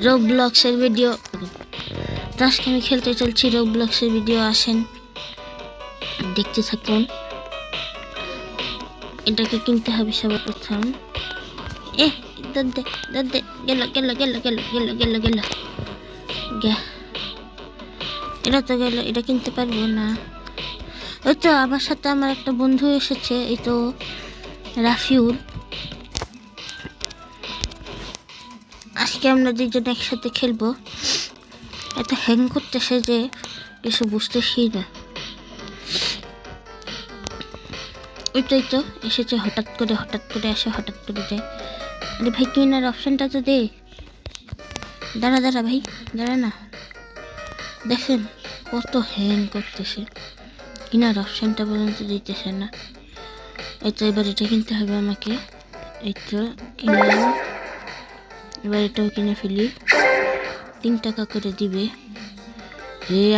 রোবলক্সের video আজকে আমি খেলতে চলছি রোবলক্সের ভিডিও। আসেন দেখতে থাকুন। এটাকে কিনতে হবে সবার প্রথম। এটা তো গেল, এটা কিনতে পারবো না। ওই তো আমার সাথে আমার একটা বন্ধু এসেছে, এই তো রাফিউল। আজকে আমরা দুজন একসাথে খেলবো। এত হ্যাং করতেছে যে কিছু বুঝতেছি না। ওইটাই তো এসেছে হঠাৎ করে আসে, হঠাৎ করে যায়। আরে ভাই কিনার অপশনটা তো দে। দাঁড়া ভাই, দাঁড়া না। দেখেন কত হ্যাং করতেছে, কিনার অপশনটা পর্যন্ত দিতেছে না। এই তো এবার এটা কিনতে হবে আমাকে। এই তো কিনলাম, এবার এটাও কিনে ফেলি। 3 টাকা করে দিবে।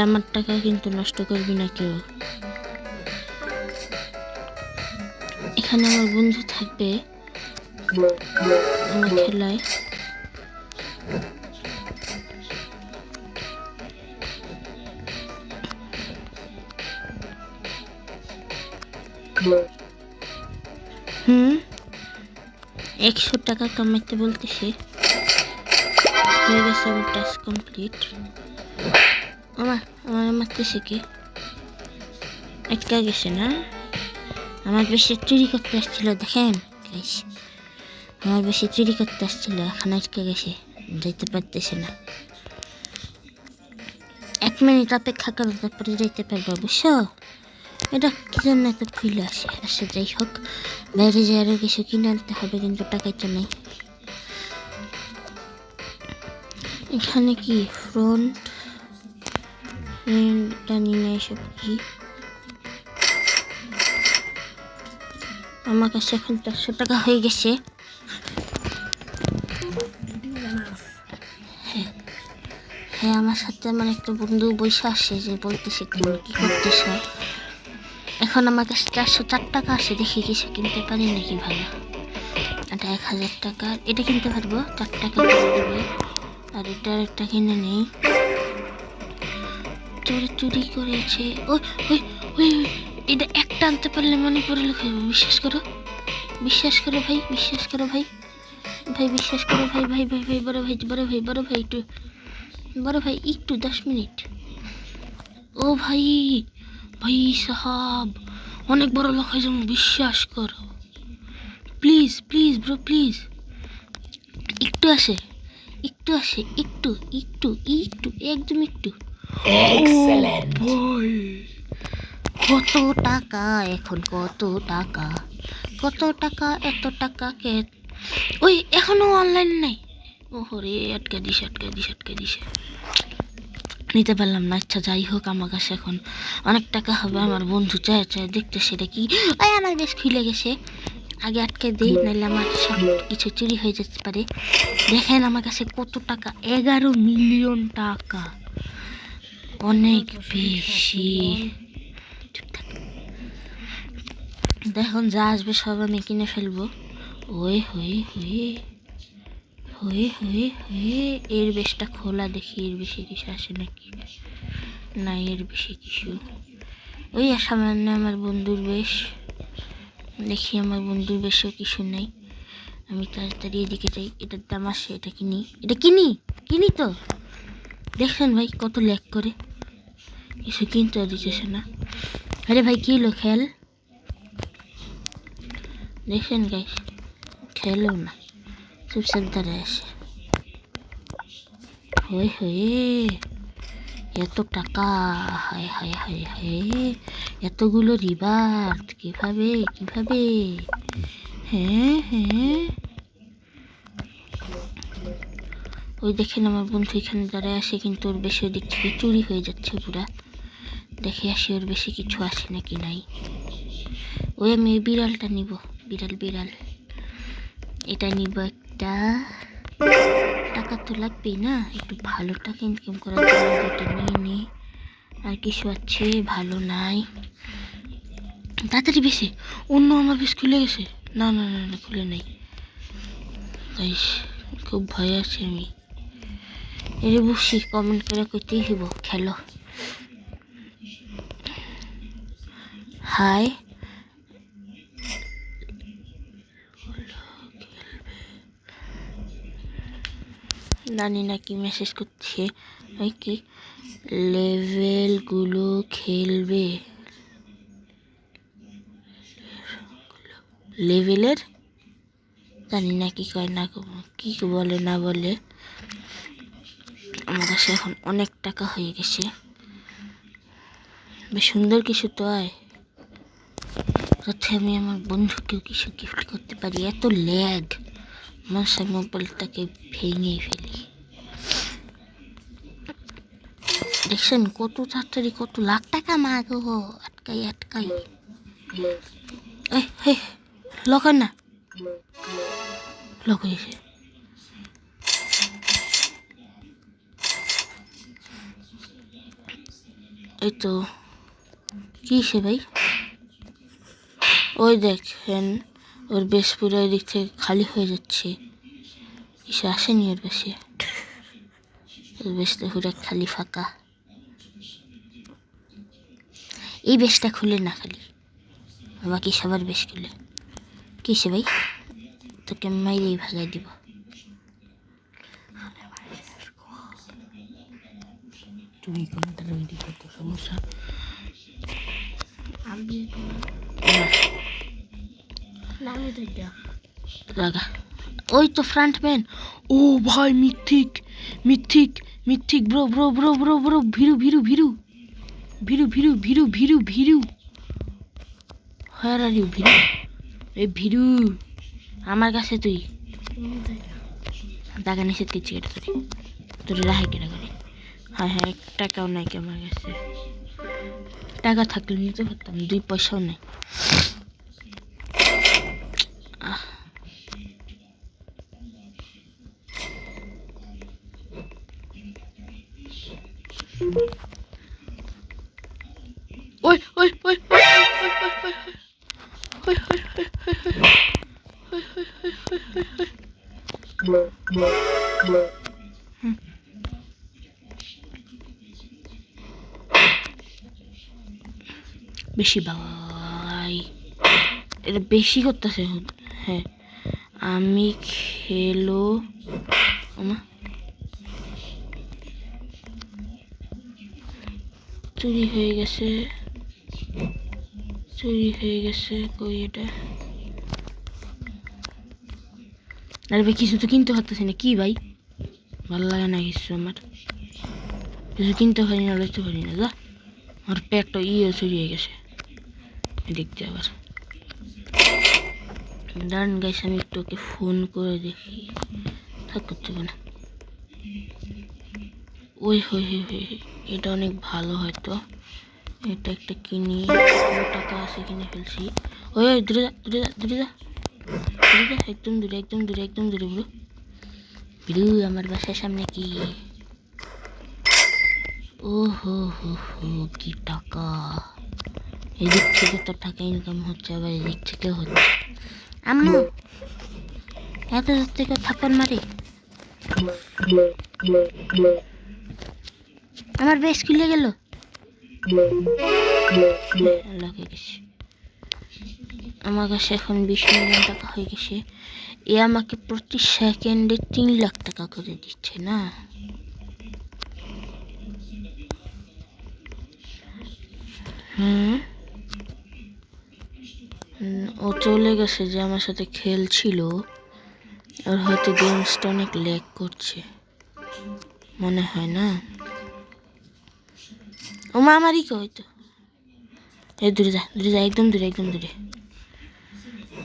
আমার টাকা কিন্তু নষ্ট করবি না কেউ। এখানে আমার বন্ধু থাকবে আমার খেলায়। হুম 100 টাকা কামাইতে বলতেছে। হয়ে গেছে আমার টাস্ক কমপ্লিট। আমার মারতেছে কি? আটকা গেছে না? আমার বেশি চুরি করতে আসছিল, দেখেন গাইস, আমার বেশি চুরি করতে আসছিল, এখন আটকে গেছে, যাইতে পারতেছে না। 1 মিনিট অপেক্ষা করো, তারপরে যাইতে পারবো, বুঝছো? এটা কি জন্য এত খুলে আসে যাই হোক, বাইরে যে আরো কিছু কিনে আনতে হবে, কিন্তু টাকাই তো নেই। এখানে কি ফ্রন্ট টানি না, এসব কি? আমার কাছে এখন 400 টাকা হয়ে গেছে। হ্যাঁ আমার সাথে আমার একটা বন্ধু বসে আসে, যে বলতেছে তুমি কি করতেছ। এখন আমার কাছে 404 টাকা আসে, দেখি কিছু কিনতে পারি নাকি ভালো। এটা 1000 টাকা, এটা কিনতে পারবো, 4 টাকা করে দেবে। আর এটা একটা কিনে নেই। চুরি করেছে। ওই এটা একটা আনতে পারলে মনে পড়ে লোক হইব। বিশ্বাস করো ভাই, বিশ্বাস করো ভাই, বিশ্বাস করো ভাই, বড় ভাই একটু 10 মিনিট। ও ভাই সাহাব, অনেক বড় লোক হয়ে যাবো, বিশ্বাস করো প্লিজ ব্রো, প্লিজ। একটু আসে, একটু একদম একটু। কত টাকা এখন, কত টাকা এত টাকা কে? ওই এখনো অনলাইন নাই। ওহরে আটকে দিছে, নিতে পারলাম না। আচ্ছা যাই হোক, আমার কাছে এখন অনেক টাকা হবে। আমার বন্ধু চায় দেখতে সেটা কি। আমার বেশ খুলে গেছে, আগে আটকে দিই, নাহলে আমার সব কিছু চুরি হয়ে যেতে পারে। দেখেন আমার কাছে কত টাকা, 11 মিলিয়ন টাকা, অনেক বেশি। দেখুন যা আসবে সব আমি কিনে ফেলবো। এর বেশটা খোলা, দেখি এর বেশি কিছু আসে নাকি না। এর বেশি কিছু ওই সামান্য আমার বন্ধুর বেশ, দেখি আমার বন্ধুর বেশও কিছু নেই। আমি তাড়াতাড়ি এদিকে যাই। এটার দাম আসে, এটা কিনি তো। দেখছেন ভাই কত ল্যাগ করে, কিছু কিনতে দিতেছে না। আরে ভাই কি হলো, খেল দেখছেন গাইস, খেলো না, চুপচাপ দাঁড়ায় আসে। এত টাকা, হায় এতগুলো রিবার্ট, কিভাবে হ্যাঁ ওই দেখেন আমার বন্ধু এখানে দাঁড়ায় আসে, কিন্তু ওর বেশি দিক থেকে চুরি হয়ে যাচ্ছে পুরা। দেখে আসি ওর বেশি কিছু আসে নাকি নাই। ওই আমি এই বিড়ালটা নিব, বিড়াল এটা নিব একটা। টাকা তো লাগবেই না, একটু ভালো টাকা ইনকাম করার জন্য এটা নিয়ে আর কিছু আছে ভালো নাই। তাড়াতাড়ি বেশি, অন্য আমার বেশ খুলে গেছে। না খুলে নাই, খুব ভয় আছে আমি। এরে বুঝছি, কমেন্ট করে কইতেই হইব খেলো। হাই জানি না কি মেসেজ করছে, ওই কি লেভেলগুলো খেলবে, লেভেলের জানি না কি কয় না কি বলে না বলে। আমার কাছে এখন অনেক টাকা হয়ে গেছে, বেশ সুন্দর কিছু তো আয়, যাতে আমি আমার বন্ধুকেও কিছু গিফট করতে পারি। এত ল্যাগ, মানুষের মোবাইলটাকে ভেঙে ফেলি। দেখছেন কত তাড়াতাড়ি কত লাখ টাকা মাগো, আটকাই আটকাই। লক হয় না, লক হয়েছে। এই তো কি সে ভাই, ওই দেখেন ওর বেশ পুরো ওই দিক থেকে খালি হয়ে যাচ্ছে, এসে আসেনি ওর বেশে, ওর বেশটা পুরো খালি ফাঁকা। এই বেশটা খুলে না খালি, বাকি সবার বেশ খুলে। কি সে ভাই, তোকে মাইরেই ভাগাই দিব। তুই কোনটা রেডি করতে সমস্যা লাগা। ওই তো ফ্রন্টম্যান। ও ভাই mythic mythic mythic, bro bro bro bro bro, Viru Viru Viru Viru Viru Viru Viru Viru, where are you Viru? এ ভিরু আমার কাছে তুই টাকা নিষেধ করছি, কেটে তোরে তোরে রাহে কেটে করে। হ্যাঁ হ্যাঁ, 1 টাকাও নাই কি আমার কাছে, টাকা থাকলে নিতে পারতাম, 2 পয়সাও নাই। ওই ওই ওই বেশি ভাই, এটা বেশি করতেছে। হ্যাঁ আমি খেলো চুরি হয়ে গেছে, চুরি হয়ে গেছে। কই এটা? আরে ভাই কিছু তো কিনতে পারতেছি না, কি ভাই ভালো লাগে না কিছু, আমার কিছু কিনতে পারি না, লইতে পারি না। যা আমার পেটটা চুরি হয়ে গেছে দেখতে। আবার দাঁড়ান গাইস, আমি একটু ওকে ফোন করে দেখি, থাক করতে পারে না। ওই হই হই হই, এটা অনেক ভালো, হয়তো এটা একটা কিনি, টাকা আছে কিনে ফেলছি। ওই ওই দূরে যা দূরে যা দূরে যা দূরে যা, একদম দূরে একদম দূরে একদম দূরে ব্রো। ব্রো আমার বাসার সামনে কি? ও হো হো হো, কি টাকা! এদিক থেকে তো টাকা ইনকাম হচ্ছে, আবার এদিক থেকেও হচ্ছে। আম্মু এত দূর থেকে থাপ্পড় মারে, আমার বেশ খুলে গেল। আমার কাছে এখন 20 মিলিয়ন টাকা হয়ে গেছে। এ আমাকে প্রতি সেকেন্ডে 3 লাখ টাকা করে দিচ্ছে না। ও চলে গেছে, যে আমার সাথে খেলছিল, আর হয়তো গেমসটা অনেক ল্যাগ করছে মনে হয় না। ও মা আমারই হয়তো। এই দূরে যা দূরে যা, একদম দূরে একদম দূরে।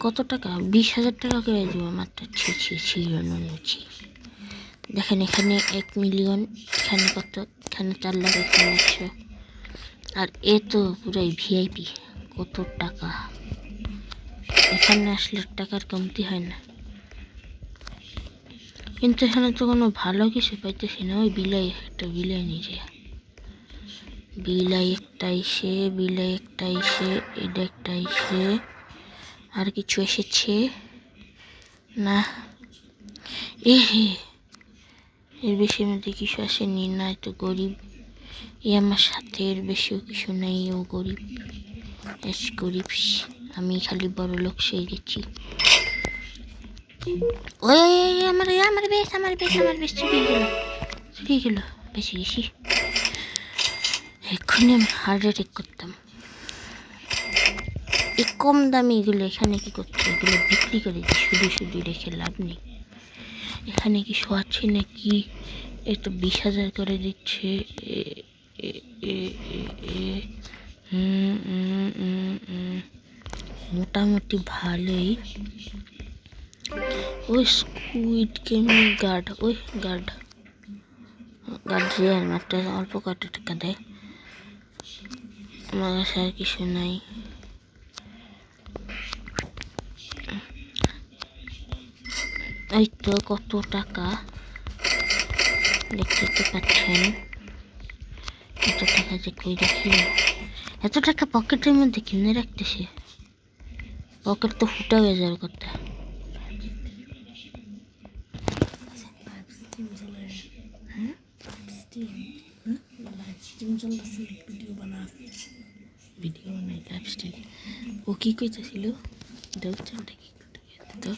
কত টাকা? 20,000 টাকা করে দিব মাত্র। ছি রনুচি। দেখেন এখানে 1 মিলিয়ন, এখানে কত, এখানে 4 লাখ, এখানে 100। আর এ তো পুরাই ভিআইপি, কত টাকা! এখানে আসলে টাকার কমতি হয় না, কিন্তু এখানে তো কোনো ভালো কিছু পাইতেছি না। ওই বিলাই একটা, বিলাই নিজে বিলাই একটা এসে, বিলাই একটা এসে, এটা একটা এসে, আর কিছু এসেছে না। এ হে এর বেশি মধ্যে কিছু আসেনি, না তো গরিব। এ আমার সাথে এর বেশিও কিছু নেই, ও গরিব, এস গরিব। আমি খালি বড় লোক সেই গেছি। ওই আমার আমার বেশ আমার বেশ আমার বেশ চুরি গেল বেশি বেশি। এক্ষুনি আমি হার্ট অ্যাটাক করতাম। এই কম দামি এগুলো এখানে কি করতে, এগুলো বিক্রি করে শুধু শুধু রেখে লাভ নেই। এখানে কি শোয়াচ্ছে নাকি? এ তো 20,000 করে দিচ্ছে। মোটামুটি ভালোই। ওই স্কুইড গেমের গার্ড, ওই গার্ড রিয়াল মাত্র অল্প কত টাকা দেয়। আমার কাছে আর কিছু নাই। এই তো কত টাকা দেখতে তো পাচ্ছেন। এত টাকা যে কই রাখি, এত টাকা পকেটের মধ্যে কিনে রাখতেছে। পকেট তো ফুটা হয়ে যাওয়ার কথা। ভিডিও বানাই লাইভ স্ট্রিম। ও কি কইতেছিল দেখছেনটা কি তো?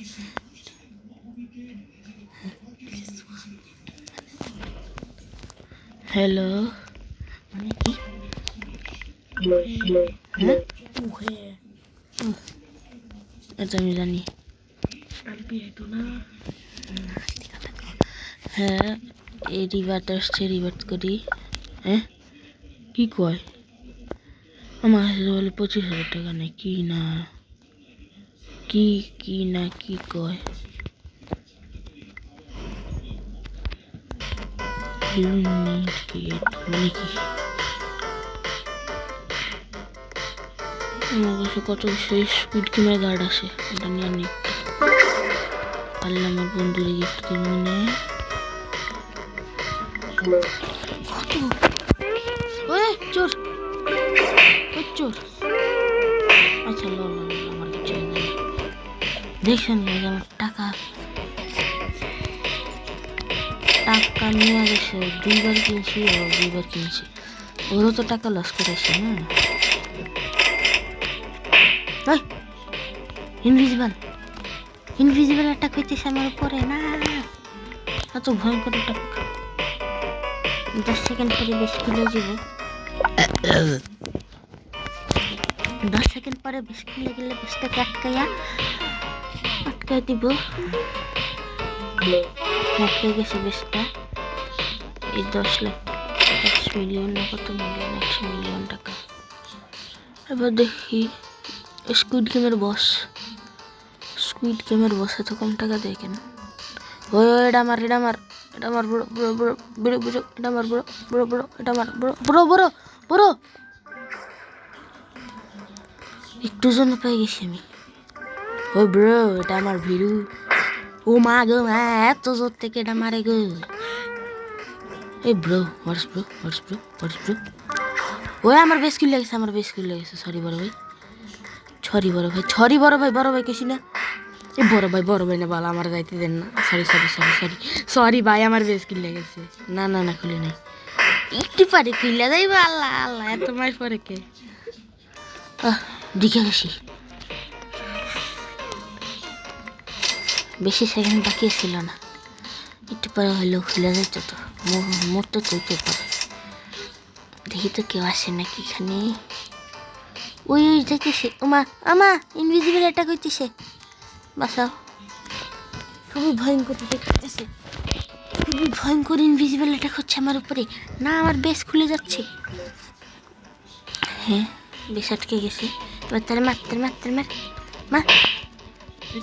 হ্যালো মানে কি? হ্যাঁ আচ্ছা আমি জানি। হ্যাঁ এই রিভার্ট আসছে, রিভার্ট করি। হ্যাঁ কি কয়? আমার কাছে বলে 25,000 টাকা নেই। কি না কি না কি কয়? মানে কি? আমার কাছে কত সেই স্কুইড গেমের গার্ড আছে, এটা নিয়ে নি। পারলে আমার বন্ধুরে গিফট করবো না। চোর চোর। আচ্ছা আমার কিছু দেখছেন আমার টাকা নিয়ে গেছে। 2বার কিনছি ও 2বার কিনছি, ওরও তো টাকা লস করেছে না। ইনভিজিবল অ্যাটাক হইতেছে আমার উপরে। না এত ভয়ঙ্কর অ্যাটাক। 10 সেকেন্ড পরে বেশ খুলে যাব। 10 সেকেন্ড পরে বেশ খুলে গেলে বেশটাকে আটকাই দিব। আটকে গেছে বেশটা। এই 10 লাখ 10 মিলিয়ন না কত মিলিয়ন, 100 মিলিয়ন টাকা। এবার দেখি স্কুইড গেমের বস এত কম টাকা দেয় কেন? ওই এটা আমার বড় একটু জন্য পেয়ে গেছি আমি। ওই ব্রো এটা আমার ভিরু। ও মা গো মা, এত জোর থেকে এটা মারে গো। এই ব্রো হোয়াটস ব্রো। ওই আমার বেশ কিল লেগেছে। সরি বড় ভাই কেছি না। এই বড় ভাই না বলা, আমার যাইতে দেন না। সরি ভাই, আমার বেশ কিল লেগেছে। না খুলে নাই। একটু পারে খুলে যাইবা। আল্লাহ এত মাস পরে কে দিকে গেছি। বেশি সেকেন্ড বাকি ছিল না, একটু পরে হইলেও খুলে যেত। তো মোট তো চলতে পারে। দেখি তো কেউ আসে নাকি এখানে। ওই যাইতেছে। আমা ইনভিজিবল অ্যাটাক হইতেছে, বাঁচাও। খুবই ভয়ঙ্কর ইনভিজিবল অ্যাটাক হচ্ছে আমার উপরে। না আমার বেশ খুলে যাচ্ছে। হ্যাঁ বেশ আটকে গেছে। এবার তাহলে মার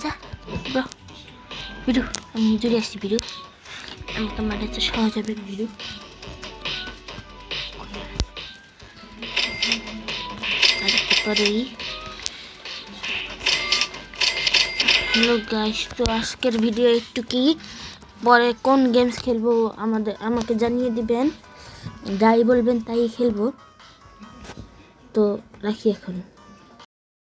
যা ব্রো। বিরু আমি জুড়ে আসছি। বিরু আমাকে মারে তো সহজ হবে। বিরু তারপরেই হ্যালো গাইস, তো আজকের ভিডিও একটু কি, পরে কোন গেমস খেলবো আমাকে জানিয়ে দিবেন। যাই বলবেন তাই খেলবো। তো রাখি এখন।